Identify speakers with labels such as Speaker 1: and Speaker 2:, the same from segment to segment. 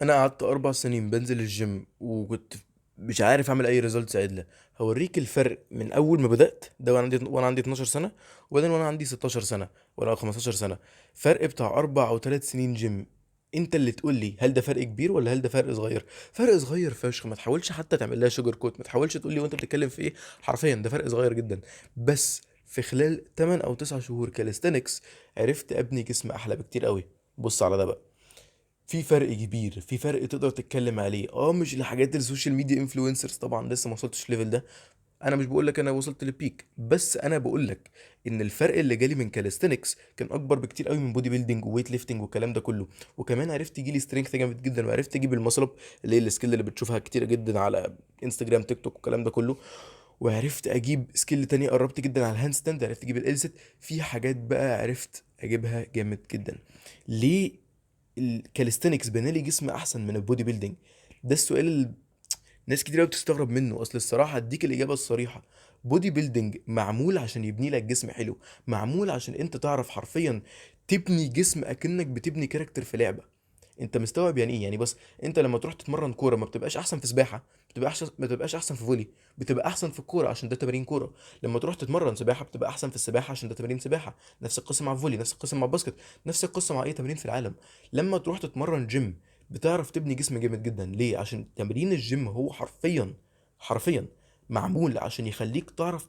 Speaker 1: انا قعدت 4 سنين بنزل الجيم وكنت مش عارف اعمل اي ريزلتس عدله. هوريك الفرق من اول ما بدات ده وانا عندي 12 سنه، وبعدين وانا عندي 16 سنه ولا 15 سنه. فرق بتاع 4 او 3 سنين جيم. انت اللي تقول لي هل ده فرق كبير ولا هل ده فرق صغير؟ فرق صغير فشخ، ما تحاولش حتى تعمل لها شوجر كوت، ما تحاولش تقول لي وانت بتتكلم في ايه. حرفيا ده فرق صغير جدا. بس في خلال 8 او 9 شهور كاليستنكس عرفت ابني جسم احلى بكتير قوي. بص على ده بقى. في فرق كبير، في فرق تقدر تتكلم عليه، مش الحاجات السوشيال ميديا انفلونسرز طبعا، لسه ما وصلتش الليفل ده. انا مش بقول لك انا وصلت للبيك، بس انا بقول لك ان الفرق اللي جالي من كاليستنكس كان اكبر بكتير قوي من بودي بيلدينج وويت ليفتنج والكلام ده كله. وكمان عرفت يجي لي سترينث جامد جدا، وعرفت اجيب المصلب اللي هي السكيل اللي بتشوفها كتير جدا على انستجرام تيك توك والكلام ده كله. وعرفت اجيب سكيل تانية، قربت جدا على الهاند ستاند، عرفت اجيب الالست. في حاجات بقى عرفت اجيبها جامد جدا. ليه الكاليستينكس بنالي جسم احسن من البودي بيلدينج؟ ده السؤال اللي ناس كتير قوي بتستغرب منه. اصل الصراحه اديك الاجابه الصريحه. بودي بيلدينج معمول عشان يبني لك جسم حلو، معمول عشان انت تعرف حرفيا تبني جسم اكنك بتبني كاركتر في لعبه. انت مستوعب يعني ايه؟ يعني بس انت لما تروح تتمرن كوره ما بتبقاش احسن في سباحه، ما بتبقاش احسن في فولي، بتبقى احسن في الكوره عشان ده تمارين كوره. لما تروح تتمرن سباحه بتبقى احسن في السباحه عشان ده تمارين سباحه. نفس القصه مع الفولي، نفس القصه مع الباسكت، نفس القصه مع اي تمرين في العالم. لما تروح تتمرن جيم بتعرف تبني جسم جامد جدا. ليه؟ عشان تمرين الجيم هو حرفيا معمول عشان يخليك تعرف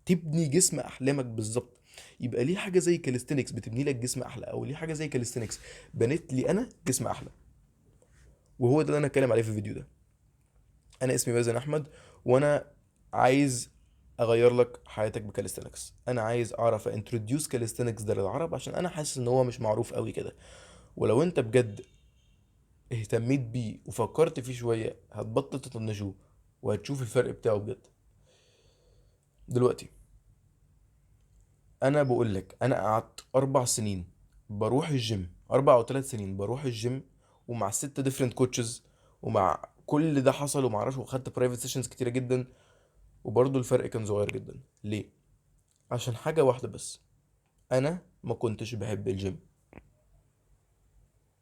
Speaker 1: تبني جسم احلامك بالظبط. يبقى ليه حاجه زي كاليستينكس بتبني لك جسم احلى، او ليه حاجه زي كاليستينكس بنت لي انا جسم احلى؟ وهو ده اللي انا اتكلم عليه في الفيديو ده. انا اسمي مازن احمد، وانا عايز اغير لك حياتك بكاليستينكس. انا عايز اعرف انتروديوس كاليستينكس ده للعرب، عشان انا حاسس ان هو مش معروف قوي كده. ولو انت بجد اهتميت بيه وفكرت فيه شويه هتبطل تطنشوه، وهتشوف الفرق بتاعه بجد. دلوقتي انا بقول لك انا قعدت 4 سنين بروح الجيم، 4 او 3 سنين بروح الجيم، ومع 6 ديفرنت كوتشز، ومع كل ده حصل ومعرفش، وخدت برايفت سيشنز كتيرة جدا، وبرضه الفرق كان صغير جدا. ليه؟ عشان حاجة واحدة بس. انا ما كنتش بحب الجيم.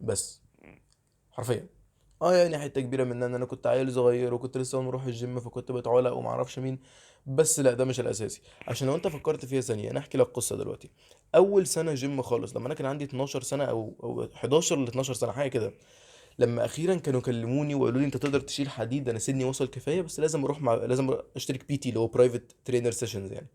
Speaker 1: بس حرفيا يعني حته كبيره من ان انا كنت عيل صغير وكنت لسه بروح الجيم فكنت بتعلق وما اعرفش مين. بس لا، ده مش الاساسي. عشان لو انت فكرت فيها ثانيه، انا احكي لك قصه دلوقتي. اول سنه جيم خالص لما انا كان عندي 12 سنه او 11 ل 12 سنه حاجه كده، لما اخيرا كانوا كلموني وقالوا لي انت تقدر تشيل حديد، انا سني وصل كفايه، بس لازم اشترك بي تي اللي هو برايفت ترينر سيشنز يعني.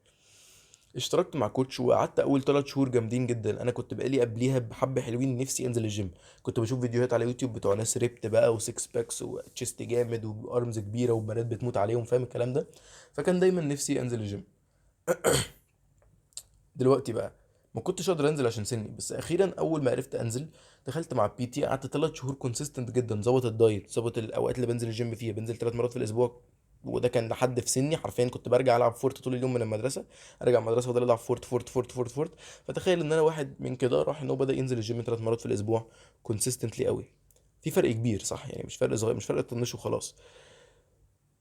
Speaker 1: اشتركت مع كوتش وقعدت اول 3 شهور جامدين جدا. انا كنت بقالي قبليها بحبه حلوين نفسي انزل الجيم. كنت بشوف فيديوهات على يوتيوب بتوع ناس ريبت بقى وسكس باكس وتشيست جامد وارمز كبيره وبنات بتموت عليهم، فاهم الكلام ده؟ فكان دايما نفسي انزل الجيم. دلوقتي بقى ما كنتش اقدر انزل عشان سني، بس اخيرا اول ما عرفت انزل دخلت مع بي تي. قعدت 3 شهور كونسيستنت جدا، ظبط الدايت، ظبط الاوقات اللي بنزل الجيم فيها، بنزل 3 مرات في الاسبوع. وده كان لحد في سني حرفيا كنت برجع العب فورت طول اليوم من المدرسه. ارجع من المدرسه افضل العب فورت فورت فورت فورت فورت. فتخيل ان انا واحد من كده راح ان هو بدا ينزل الجيم 3 مرات في الاسبوع كونسيستنتلي قوي. في فرق كبير صح؟ يعني مش فرق صغير، مش فرق تطنشه وخلاص.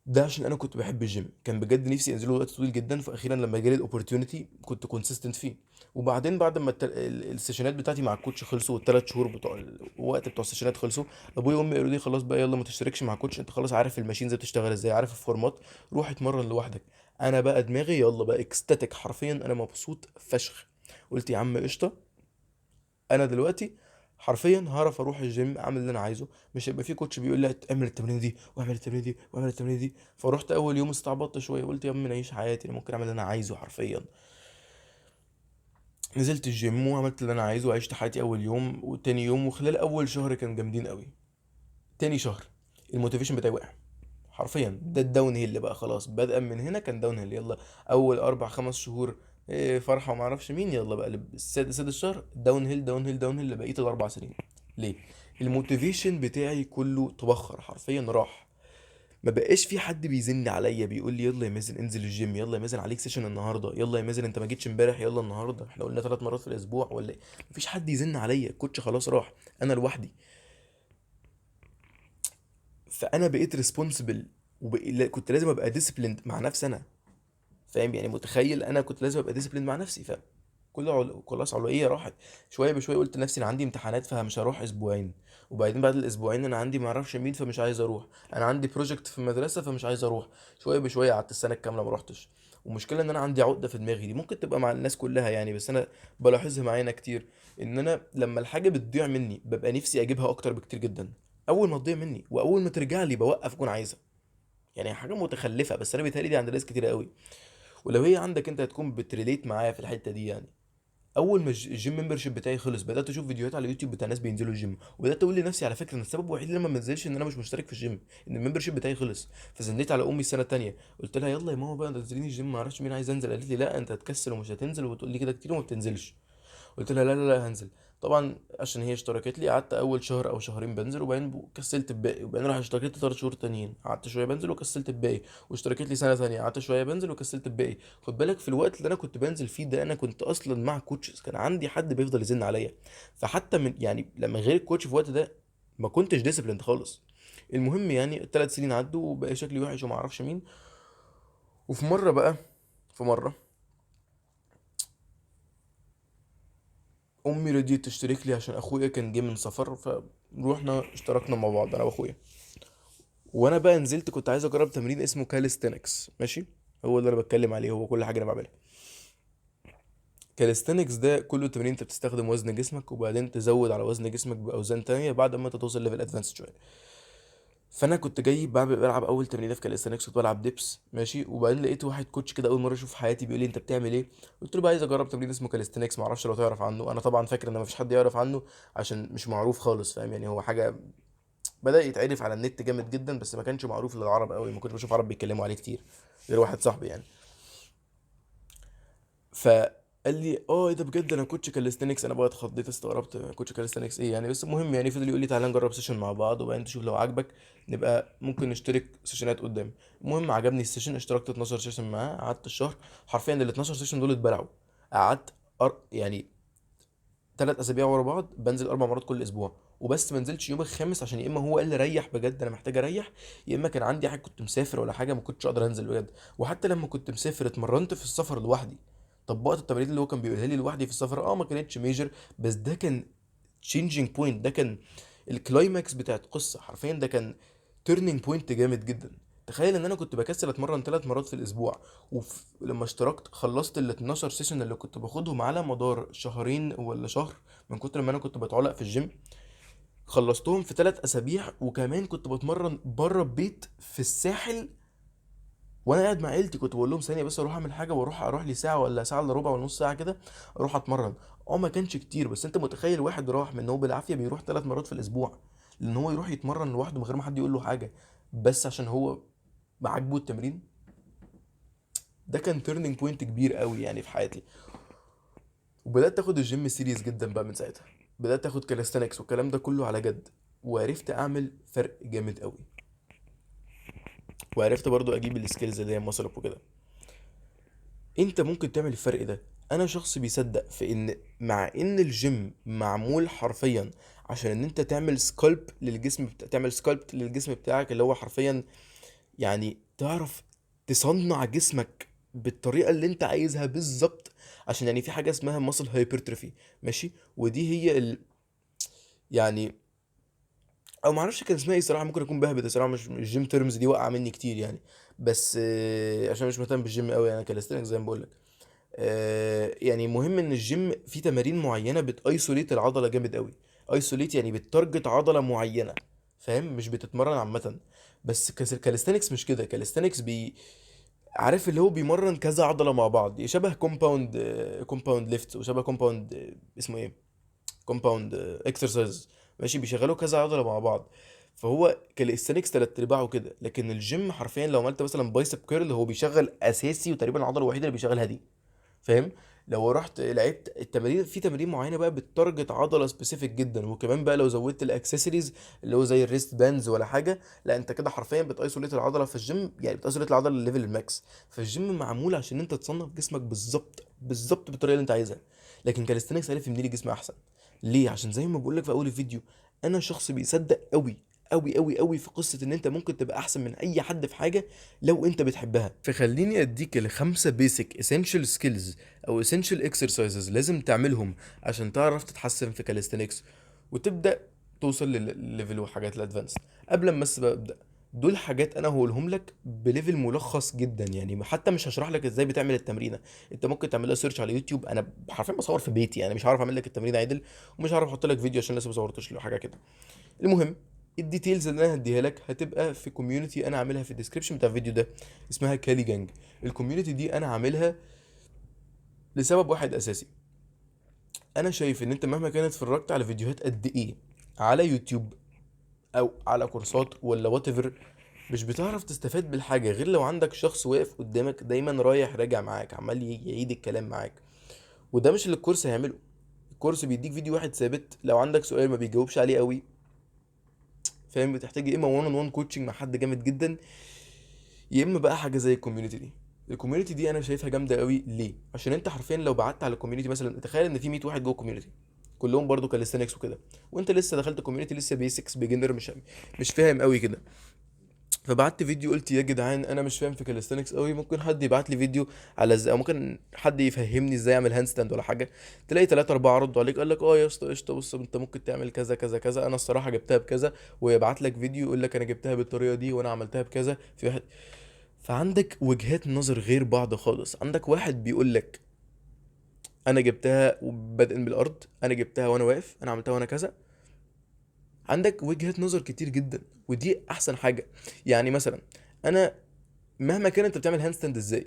Speaker 1: ده عشان انا كنت بحب الجيم، كان بجد نفسي انزله وقت طويل جدا، فاخيرا لما جالي الاوبورتيونيتي كنت كونسيستنت فيه. وبعدين بعد ما السيشنات بتاعتي مع الكوتش خلصوا، وال3 شهور بتوع الوقت بتوع السيشنات خلصوا، ابويا وامي قالوا لي خلاص بقى يلا ما تشتركش مع كوتش، انت خلاص عارف الماشينز بتشتغل ازاي، عارف الفورمات، روح اتمرن لوحدك. انا بقى دماغي يلا بقى اكستاتيك، حرفيا انا مبسوط فشخ. قلت يا عم قشطه، انا دلوقتي حرفيا هعرف اروح الجيم اعمل اللي انا عايزه. مش هيبقى في كوتش بيقول لي اعمل التمرين دي واعمل التمرين دي واعمل التمرين دي. فروحت اول يوم استعبطت شويه، قلت يا عم انا اعيش حياتي، انا ممكن اعمل اللي انا عايزه حرفيا. نزلت الجيم وعملت اللي انا عايزه وعشت حياتي اول يوم وتاني يوم، وخلال اول شهر كان جامدين قوي. تاني شهر الموتيفيشن بتاعي وقع حرفيا. ده الداون هيل بقى خلاص، بدءا من هنا كان داون هيل. يلا اول 4 5 شهور فرحه وما اعرفش مين، يلا بقى السادس شهر داون هيل داون هيل داون هيل لبقيه ال4 سنين. ليه؟ الموتيفيشن بتاعي كله تبخر حرفيا، راح. ما بقاش في حد بيزن عليا بيقول لي يلا يا مازن انزل الجيم، يلا يا مازن عليك سيشن النهارده، يلا يا مازن انت ما جيتش امبارح، يلا النهارده احنا قلنا 3 مرات في الاسبوع ولا إيه؟ مفيش حد يزن عليا، الكوتش خلاص راح، انا لوحدي. فانا بقيت ريسبونسبل، كنت لازم ابقى ديسيبليند مع نفسي انا. فاهم يعني؟ متخيل انا كنت لازم ابقى ديسيبلين مع نفسي. فاهم؟ خلاص علوية راحت. شوية بشوية قلت لنفسي انا عندي امتحانات فمش هروح اسبوعين، وبعدين بعد الاسبوعين انا عندي معرفش مين فمش عايز اروح، انا عندي بروجكت في المدرسة فمش عايز اروح. شوية بشوية قعدت السنة الكاملة ما روحتش. ومشكلة ان انا عندي عقدة في دماغي، دي ممكن تبقى مع الناس كلها يعني، بس انا بلاحظها معانا كتير، ان انا لما الحاجة بتضيع مني ببقى نفسي اجيبها اكتر بكتير جدا. اول ما تضيع مني واول ما ترجع لي بوقف اكون عايزها. يعني حاجة متخلفة، بس انا بيتهيألي دي عند ناس كتير قوي، ولو هي عندك انت هتكون بتريليت معايا في الحته دي يعني. اول ما الجيم ممبرشيب بتاعي خلص بدات اشوف فيديوهات على اليوتيوب بتاع ناس بينزلوا الجيم، وبدات اقول لنفسي على فكره ان السبب الوحيد اللي انا ما بنزلش ان انا مش مشترك في الجيم، ان الممبرشيب بتاعي خلص. فزنيت على امي السنه التانيه، قلت لها يلا يا ماما بقى نزليني الجيم، ما اعرفش مين عايز انزل، قالت لي لا انت هتكسل ومش هتنزل وبتقول لي كده كتير وما بتنزلش. قلت لها لا لا لا هنزل. طبعا عشان هي اشتركت لي، قعدت اول شهر او شهرين بنزل، وبعدين كسلت الباقي، وبعدين راح اشتركت لي 3 شهور تانيين، قعدت شويه بنزل وكسلت الباقي، واشتركت لي سنه تانيه قعدت شويه بنزل وكسلت الباقي. خد بالك في الوقت اللي انا كنت بنزل فيه ده انا كنت اصلا مع كوتشز، كان عندي حد بيفضل يزن عليا. فحتى من يعني لما غير الكوتش في الوقت ده ما كنتش ديسيبليند خالص. المهم يعني ال3 سنين عدوا وبقى شكلي وحش وما اعرفش مين. وفي مره بقى، في مره امي رضيت تشترك لي عشان اخويا كان جه من سفر، فروحنا اشتركنا مع بعض انا واخويا. وانا بقى نزلت كنت عايز اجرب تمرين اسمه كاليستينكس، ماشي؟ هو اللي انا بتكلم عليه، هو كل حاجه انا بعملها. كاليستينكس ده كله تمرين انت بتستخدم وزن جسمك وبعدين تزود على وزن جسمك باوزان تانية بعد ما انت توصل ليفل ادفانس شويه. فانا كنت جاي بلعب اول تمرينه في كاليستينكس، كنت بلعب ديبس ماشي، وبعدين لقيت واحد كوتش كده اول مره اشوف في حياتي بيقول لي انت بتعمل ايه. قلت له بقى عايز اجرب تمرين اسمه كاليستينكس، ما اعرفش لو تعرف عنه. انا طبعا فاكر ان مفيش حد يعرف عنه عشان مش معروف خالص، فاهم يعني؟ هو حاجه بدأ يتعرف على النت جامد جدا بس ما كانش معروف للعرب قوي، ما كنتش بشوف عرب بيتكلموا عليه كتير غير واحد صاحبي يعني. فقال لي اه ايه ده بجد انا كوتش كاليستينكس. انا بقى اتخضيت استغربت كوتش كاليستينكس ايه يعني، بس المهم يعني فضل يقول لي تعالى نجرب سيشن مع بعض وبعدين تشوف لو عاجبك نبقى ممكن نشترك سيشنات قدام. المهم عجبني السيشن، اشتركت 12 سيشن معاه، قعدت الشهر حرفيا ال 12 سيشن دول اتبلعوا. قعدت يعني 3 اسابيع ورا بعض بنزل 4 مرات كل اسبوع، وبس ما نزلتش يوم الخامس عشان يا اما هو قال لي ريح بجد انا محتاج اريح، يا اما كان عندي حاجه كنت مسافر ولا حاجه ما كنتش اقدر انزل بجد. وحتى لما كنت مسافر اتمرنت في السفر لوحدي، طبقت التمارين اللي هو كان بيقولها لي لوحدي في السفر. اه ما كانتش ميجر بس ده كان تشينجينج بوينت، ده كان الكلايماكس بتاعت قصه حرفيا، ده كان تيرنينج بوينت جامد جدا. تخيل ان انا كنت بكسل اتمرن 3 مرات في الاسبوع، ولما اشتركت خلصت ال 12 سيشن اللي كنت باخدهم على مدار شهرين ولا شهر من كتر ما انا كنت بتعلق في الجيم. خلصتهم في 3 اسابيع، وكمان كنت بتمرن بره البيت في الساحل وانا قاعد مع عيلتي. كنت بقول لهم ثانيه بس اروح اعمل حاجه واروح لي ساعه ولا ساعه الا ربع ولا نص ساعه كده اروح اتمرن. اه ما كانش كتير بس انت متخيل واحد راح من ان هو بالعافيه بيروح 3 مرات في الاسبوع لان هو يروح يتمرن لوحده من غير ما حد يقول له حاجه، بس عشان هو عاجبه التمرين. ده كان تيرنينج بوينت كبير قوي يعني في حياتي. وبدات اخد الجيم سيريس جدا بقى من ساعتها، بدات اخد كاليستانكس والكلام ده كله على جد، وعرفت اعمل فرق جامد قوي، وعرفت برضو اجيب السكيلز اللي هي مصرف وكده. انت ممكن تعمل الفرق ده. انا شخص بيصدق في ان مع ان الجيم معمول حرفيا عشان ان انت تعمل سكالب للجسم تعمل سكالب للجسم بتاعك اللي هو حرفيا يعني تعرف تصنع جسمك بالطريقه اللي انت عايزها بالظبط. عشان يعني في حاجه اسمها ماسل هايبرتروفي ماشي، ودي هي يعني او معرفش كان اسمها ايه صراحه، ممكن اكون بهبد الصراحه، مش الجيم تيرمز دي واقعه مني كتير يعني. بس عشان مش مهتم بالجيم قوي يعني كاليستنك زي ما بقول لك. يعني مهم ان الجيم فيه تمارين معينه بتايسوليت العضله جامد قوي. ايسوليت يعني بتارجت عضله معينه، فاهم؟ مش بتتمرن عامه. بس كاليستنكس مش كده، كاليستنكس عارف اللي هو بيمرن كذا عضله مع بعض، شبه كومباوند ليفت وشبه كومباوند اسمه ايه، كومباوند اكسرسايز ماشي، بيشغلوا كذا عضله مع بعض. فهو كاليستنكس 3 ارباعه كده، لكن الجيم حرفيا لو عملت مثلا بايسب كيرل هو بيشغل اساسي وتقريبا العضله الوحيده اللي بيشغلها دي، فاهم؟ لو رحت لعبت التمارين في تمارين معينه بقى بتارجت عضله سبيسيفيك جدا، وكمان بقى لو زودت الاكسسوارز اللي هو زي الريست باندز ولا حاجه، لا انت كده حرفيا بتايسوليت العضله في الجيم، يعني بتايسوليت العضله لليفل الماكس. فالجيم معمول عشان انت تصنف جسمك بالظبط بالظبط بالطريقه اللي انت عايزها. لكن كاليستنكس عارف يبني لي جسم احسن. ليه؟ عشان زي ما بقول لك في اول الفيديو انا شخص بيصدق قوي قوي قوي قوي في قصه ان انت ممكن تبقى احسن من اي حد في حاجه لو انت بتحبها. فخليني اديك الخمسه بيسك اسينشال سكيلز او اسينشال اكسرسايزز لازم تعملهم عشان تعرف تتحسن في كاليستنكس وتبدا توصل للليفل وحاجات الادفانس. قبل ما بس ابدا، دول حاجات انا هقولهم لك بليفل ملخص جدا، يعني حتى مش هشرح لك ازاي بتعمل التمرينه. انت ممكن تعملها سيرش على يوتيوب. انا حرفيا بصور في بيتي، يعني مش هعرف اعمل لك التمرين عدل، ومش هعرف احط لك فيديو عشان لسه ما صورتش له حاجه كده. المهم، الديتيلز اللي انا هديها لك هتبقى في كوميونتي انا عاملها في الديسكربشن بتاع الفيديو ده، اسمها كالي جانج. الكوميونتي دي انا عاملها لسبب واحد اساسي. انا شايف ان انت مهما كانت اتفرجت على فيديوهات قد ايه على يوتيوب او على كورسات ولا وات ايفر، مش بتعرف تستفاد بالحاجه غير لو عندك شخص واقف قدامك دايما رايح راجع معاك، عمال يعيد الكلام معاك. وده مش اللي الكورس هيعمله. الكورس بيديك فيديو واحد ثابت، لو عندك سؤال ما بيجاوبش عليه قوي، فاهم، بتحتاج يا اما 1 اون 1 كوتشنج مع حد جامد جدا، يا اما بقى حاجه زي الكوميونتي دي. الكوميونتي دي انا شايفها جامده قوي. ليه؟ عشان انت حرفيا لو بعت على الكوميونتي مثلا، تخيل ان في 100 واحد جوه الكوميونتي كلهم برضو كاليستنكس وكده، وانت لسه دخلت الكوميونتي لسه بيسكس بيجنر، مش فاهم قوي كده. فبعت فيديو قلت يا جدعان انا مش فاهم في كاليستنكس قوي، ممكن حد يبعت لي فيديو على او ممكن حد يفهمني ازاي اعمل هاند ستاند ولا حاجه. تلاقي 3 4 ردوا عليك، قال لك اه يا اسطى قشطه، بص انت ممكن تعمل كذا كذا كذا، انا الصراحه جبتها بكذا، ويبعت لك فيديو يقول لك انا جبتها بالطريقه دي وانا عملتها بكذا في واحد. فعندك وجهات نظر غير بعض خالص. عندك واحد بيقول لك انا جبتها بادئ من الارض، انا جبتها وانا واقف، انا عملتها وانا كذا. عندك وجهات نظر كتير جدا، ودي احسن حاجه. يعني مثلا انا مهما كان انت بتعمل هاند ستاند ازاي،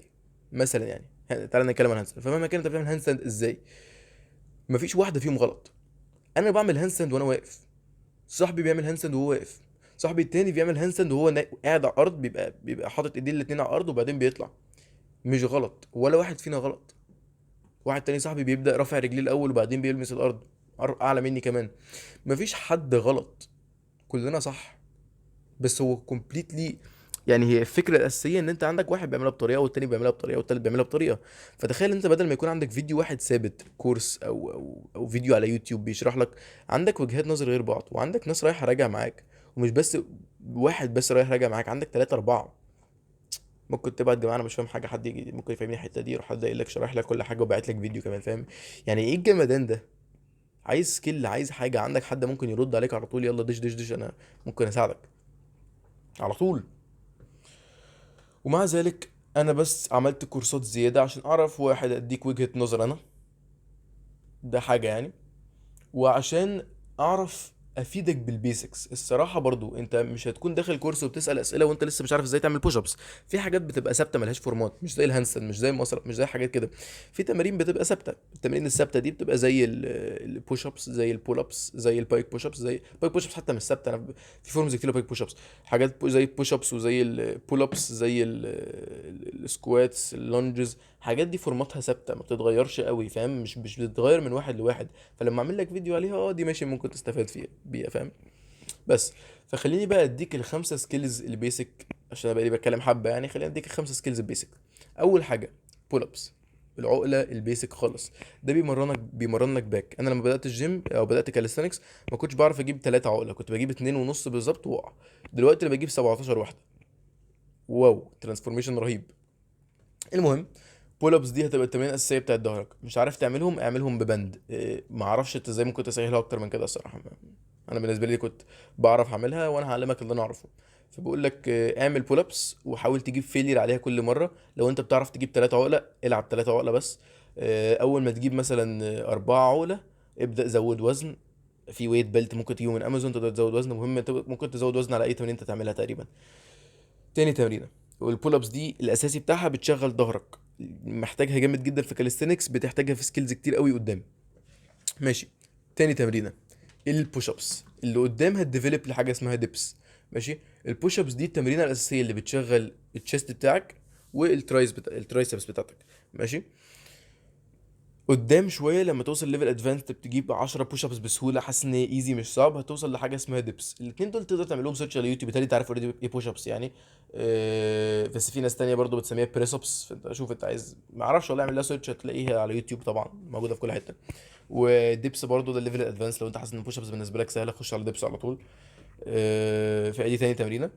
Speaker 1: مثلا يعني تعالى نتكلم عن هاند ستاند. فمهما كان انت بتعمل هاند ستاند ازاي، مفيش واحده فيهم غلط. انا بعمل هاند ستاند وانا واقف، صاحبي بيعمل هاند ستاند وهو واقف، صاحبي التاني بيعمل هاند ستاند وهو قاعد على الارض، بيبقى حاطط ايديه الاتنين على الارض وبعدين بيطلع. مش غلط ولا واحد فينا غلط. واحد تاني صاحبي بيبدأ رافع رجليه الأول وبعدين بيلمس الأرض، أعلى مني كمان. مفيش حد غلط، كلنا صح. بس هو كومبليتلي، يعني هي الفكرة الأساسية إن أنت عندك واحد بيعملها بطريقة والتاني بيعملها بطريقة والتالت بيعملها بطريقة. فتخيل أنت بدل ما يكون عندك فيديو واحد ثابت كورس أو فيديو على يوتيوب بيشرح لك، عندك وجهات نظر غير بعض، وعندك ناس رايحة راجع معاك. ومش بس واحد بس رايح راجع معاك، عندك 3 4. ممكن تبعت جماعه انا مش فاهم حاجه، حد يجي ممكن يفهمني الحته دي، يروح حد قايل لك شرح لك كل حاجه وبعت لك فيديو كمان، فاهم؟ يعني ايه الجمدان ده؟ عايز سكيل، عايز حاجه عندك حد ممكن يرد عليك على طول، يلا دش دش دش انا ممكن اساعدك على طول. ومع ذلك انا بس عملت كورسات زياده عشان اعرف واحد اديك وجهه نظر انا، ده حاجه يعني، وعشان اعرف افيدك بالبيسكس. الصراحه برضو انت مش هتكون داخل كورس وبتسال اسئله وانت لسه مش عارف ازاي تعمل بوش ابس. في حاجات بتبقى ثابته ملهاش فورمات، مش زي الهاندستاند، مش زي المصرف، مش زي حاجات كده. في تمارين بتبقى ثابته. التمارين الثابته دي بتبقى زي البوش ابس، زي البول ابس، زي البايك بوش ابس. زي البايك بوش ابس حتى مش ثابته، انا في فورمز كتير بايك بوش ابس. حاجات زي البوش ابس وزي البول ابس، زي السكواتس، اللونجز. الحاجات دي فورماتها ثابته ما بتتغيرش قوي، فاهم؟ مش بتتغير من واحد لواحد. فلما اعمل لك فيديو عليها دي ماشي ممكن تستفاد فيها بيها، فاهم؟ بس فخليني بقى اديك الخمسه سكيلز البيسك، عشان انا بقالي بتكلم حبه يعني. خليني اديك الخمسه سكيلز البيسك. اول حاجه بول ابس، العقله البيسك خالص. ده بيمرنك باك. انا لما بدات الجيم او بدات كاليستانكس ما كنتش بعرف اجيب 3 عقله، كنت بجيب 2 ونص بالظبط واقع. دلوقتي انا بجيب 17 واحده. واو، ترانسفورميشن رهيب. المهم، بول ابس دي هتبقى التمارين الاساسيه بتاعت ظهرك. مش عارف تعملهم، اعملهم ببند. ما اعرفش انت ازاي ممكن تسهلها اكتر من كده الصراحه. انا بالنسبه لي كنت بعرف اعملها، وانا هعلمك اللي انا اعرفه. فبقول لك اعمل بول ابس وحاول تجيب فيلير عليها كل مره. لو انت بتعرف تجيب 3 عقله العب 3 عقله بس. اول ما تجيب مثلا 4 عقله ابدا زود وزن. في ويت بيلت ممكن تجيبه من امازون تقدر تزود وزن. مهم ممكن تزود وزن على اي تمرين انت تعملها تقريبا. تاني تمرينه، والبول ابس دي الاساسي بتاعها بتشغل ظهرك، محتاجها جامد جدا في كاليستينكس، بتحتاجها في سكيلز كتير قوي قدام. ماشي. تاني تمرينه، البوش ابس اللي قدام هتديفلوب لحاجه اسمها ديبس. ماشي. البوش ابس دي التمرينه الاساسيه اللي بتشغل التشيست بتاعك الترايسبس بتاعتك. ماشي. قدام شويه لما توصل ليفل ادفانس بتجيب 10 بوش ابس بسهوله، حاسس ان هي ايزي مش صعب، هتوصل لحاجه اسمها ديبس. الاثنين دول تقدر تعملهم سيرش على يوتيوب، بالتالي انت عارف اوريدي ايه بوش ابس يعني. بس في ناس تانية برضو بتسميها بريس ابس، فانت شوف انت عايز، ما اعرفش والله، اعمل لها سيرش هتلاقيها على يوتيوب طبعا موجوده في كل حته. وديبس برضو ده الليفل الادفانس، لو انت حاسس ان البوش ابس بالنسبه لك سهله خش على ديبس على طول. في ادي تاني تمرينه.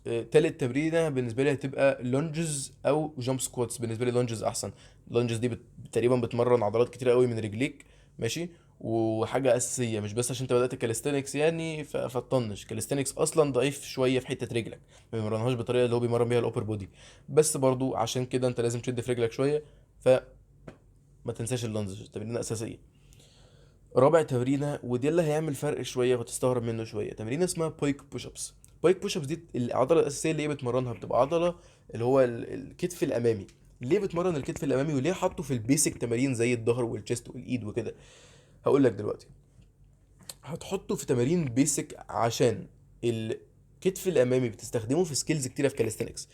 Speaker 1: تالت تمرينه بالنسبه لي هتبقى لونجز او جامب سكواتس. بالنسبه لي لونجز احسن. اللونجز دي تقريبا بتمرن عضلات كتير قوي من رجليك، ماشي، وحاجه اساسيه مش بس عشان انت بدات كاليستينكس يعني فتطنش. كاليستينكس اصلا ضعيف شويه في حته رجلك، ما بيمرنهاش بالطريقه اللي هو بيمرن بيها الابر بودي، بس برضو عشان كده انت لازم تشد في رجلك شويه، فما تنساش اللونجز، تمرينه اساسيه. رابع تمرينه ودي اللي هيعمل فرق شويه وتستغرب منه شويه، تمرينه اسمها بايك بوش ابس. بايك بوش ابس دي العضله الاساسيه اللي هي بتمرنها بتبقى عضله اللي هو الكتف الامامي. ليه بتمرن الكتف الامامي وليه حاطه في البيسك تمارين زي الظهر والچيست والايد وكده؟ هقول لك دلوقتي. هتحطه في تمارين بيسك عشان الكتف الامامي بتستخدمه في سكيلز كتيره في كاليستينكس.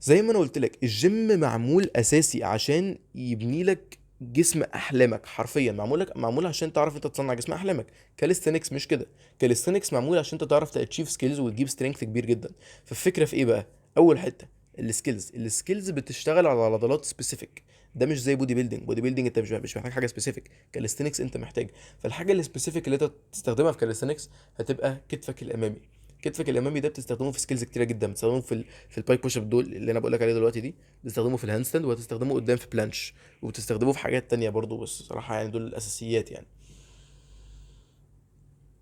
Speaker 1: زي ما انا قلت لك الجيم معمول اساسي عشان يبني لك جسم احلامك، حرفيا معمول عشان تعرف انت تصنع جسم احلامك. كاليستينكس مش كده. كاليستينكس معمول عشان انت تعرف تاتشيف سكيلز وتجيب سترينث كبير جدا. فالفكره في ايه بقى؟ اول حته السكيلز بتشتغل على عضلات سبيسيفيك. ده مش زي بودي بيلدينج انت مش محتاج حاجه سبيسيفيك. كاليستينكس انت محتاج. فالحاجه السبيسيفيك اللي انت تستخدمها في كاليستينكس هتبقى كتفك الامامي. كتفك الامامي ده بتستخدمه في سكيلز كتيره جدا. بتستخدمه في البايك بوش اب دول اللي انا بقول لك عليه دلوقتي دي، بتستخدمه في الهاند ستاند، وهتستخدمه قدام في بلانش، وبتستخدمه في حاجات تانية برضو، بس صراحه يعني دول الاساسيات يعني.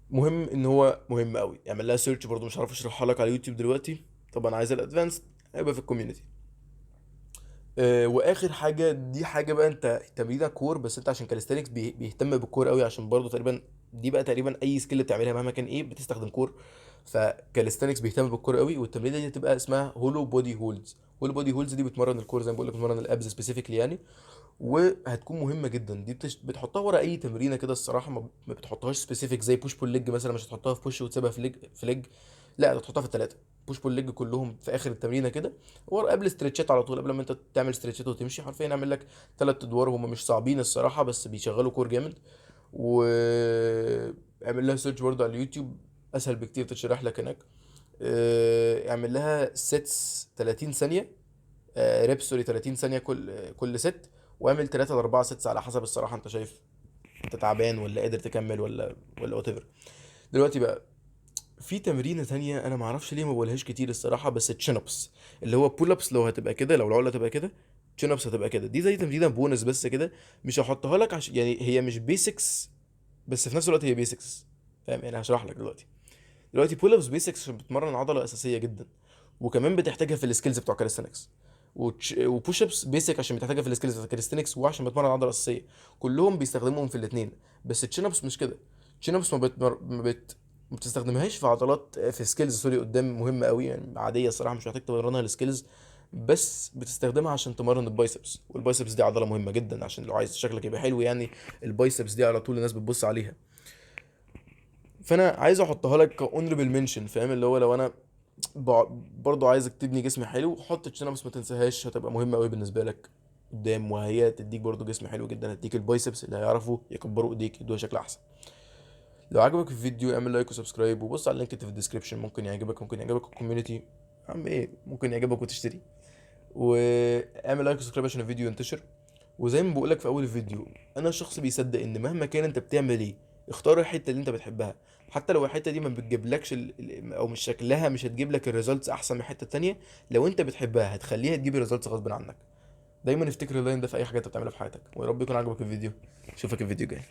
Speaker 1: مهم ان هو مهم قوي، اعمل لها سيرش برضو، مش عارف اشرحها لك على يوتيوب دلوقتي، طبعا عايز الادفانس هيبقى في الكوميونتي. واخر حاجه دي حاجه بقى، انت تمرينها كور، بس انت عشان كاليستانكس بيهتم بالكور قوي، عشان برضو تقريبا دي بقى تقريبا اي سكيل بتعملها مهما كان ايه بتستخدم كور. فكاليستانكس بيهتم بالكور قوي، والتمرينه دي هتبقى اسمها هولو بودي هولدز. هولو بودي هولدز دي بتمرن الكور زي ما بقول لك، بتمرن الابز سبيسيفيكلي يعني. وهتكون مهمه جدا. دي بتحطها ورا اي تمرينه كده الصراحه، ما بتحطهاش سبيسيفيك زي بوش بول ليج مثلا. مش هتحطها في بوش وتسيبها في ليج. لا، هتحطها في الثلاثه، بوش بول ليج كلهم في اخر التمرينه كده، ورا قبل استرتشات على طول، قبل ما انت تعمل استرتشات وتمشي حرفيا اعمل لك ثلاث ادوار هم مش صعبين الصراحه، بس بيشغلوا كور جامد. واعمل لها سيرش برضه على اليوتيوب، اسهل بكتير تشرح لك هناك. اعمل لها سيتس 30 ثانيه، ريبس سوري 30 ثانيه كل ست، واعمل 3 ل 4 سيتس على حسب الصراحه انت شايف انت تعبان ولا قادر تكمل ولا وات ايفر. دلوقتي بقى في تمرينه تانية انا ما اعرفش ليه ما بقولهاش كتير الصراحه، بس تشين ابس، اللي هو بول ابس لو هتبقى كده، لو العقله هتبقى كده، تشين ابس هتبقى كده. دي زي تمرينه بونس بس كده، مش هحطها لك عشان يعني هي مش بيسكس، بس في نفس الوقت هي بيسكس. فاهم يعني؟ هشرح لك دلوقتي. دلوقتي بول ابس بيسكس عشان بتمرن عضله اساسيه جدا، وكمان بتحتاجها في السكيلز بتوع كاليستنكس. وبوش ابس بيسك عشان بتحتاجها في السكيلز بتاع كاليستنكس، وعشان بتمرن عضله اساسيه. كلهم بيستخدموهم في الاثنين. بس التشين ابس مش كده. التشين ابس ما بتستخدمهاش في عضلات، في سكيلز سوري قدام مهمه قوي يعني، عاديه الصراحه مش محتاج تمرنها السكيلز، بس بتستخدمها عشان تمرن البايسبس. والبايسبس دي عضله مهمه جدا عشان لو عايز شكلك يبقى حلو يعني. البايسبس دي على طول الناس بتبص عليها. فانا عايز احطها لك كاونربل منشن، فاهم؟ اللي هو لو انا برضو عايزك تبني جسم حلو، حط الشنب بس ما تنساهاش، هتبقى مهمه قوي بالنسبه لك قدام، وهي تديك برضو جسم حلو جدا. هتديك البايسبس اللي هيعرفوا يكبروا ايديك يدوها شكل احسن. لو عجبك الفيديو اعمل لايك وسبسكرايب، وبص على اللينك اللي في الديسكربشن، ممكن يعجبك الكوميونتي. عم ايه، ممكن يعجبك وتشتري. واعمل لايك وسبسكرايب عشان الفيديو ينتشر. وزي ما بقولك في اول الفيديو، انا شخص بيصدق ان مهما كان انت بتعمل ايه، اختار الحته اللي انت بتحبها. حتى لو الحته دي ما بتجيبلكش او مش شكلها مش هتجيب لك الريزلتس احسن من الحته التانيه، لو انت بتحبها هتخليها تجيب الريزلتس غصب عنك. دايما افتكر اللاين ده في اي حاجه انت بتعملها في حياتك. ويا رب يكون عجبك الفيديو. اشوفك الفيديو الجاي.